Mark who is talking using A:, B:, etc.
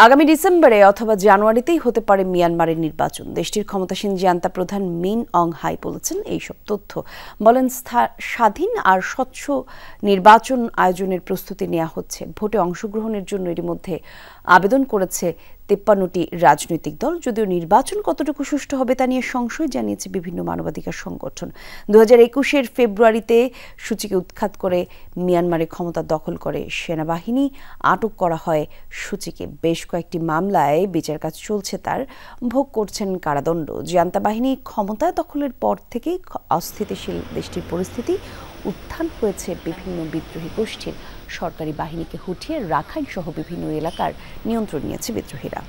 A: আগামী ডিসেম্বরে অথবা জানুয়ারিতেই হতে পারে মিয়ানমারের নির্বাচন। দেশটির ক্ষমতাসীন জান্তা প্রধান মিন অং হাই বলেছেন এইসব তথ্য। বলেন, স্বাধীন আর স্বচ্ছ নির্বাচন আয়োজনের প্রস্তুতি নেওয়া হচ্ছে। ভোটে অংশগ্রহণের জন্য এর মধ্যে আবেদন করেছে ৫৩টি রাজনৈতিক দল। যদিও নির্বাচন কতটুকু সুষ্ঠু হবে তা নিয়ে সংশয় জানিয়েছে বিভিন্ন মানবাধিকার সংগঠন। ২০২১-এর ফেব্রুয়ারিতে সূচিকে উৎখাত করে মিয়ানমারে ক্ষমতা দখল করে সেনাবাহিনী। আটক করা হয় সূচিকে। বেশ কয়েকটি মামলায় বিচার কাজ চলছে তার। ভোগ করছেন কারাদণ্ড। জান্তা বাহিনী ক্ষমতা দখলের পর থেকেই অস্থিতিশীল দেশটির পরিস্থিতি। উত্থান হয়েছে বিভিন্ন বিদ্রোহী গোষ্ঠীর। সরকারি বাহিনীকে হটিয়ে রাখাইন সহ বিভিন্ন এলাকার নিয়ন্ত্রণ নিয়েছে বিদ্রোহীরা।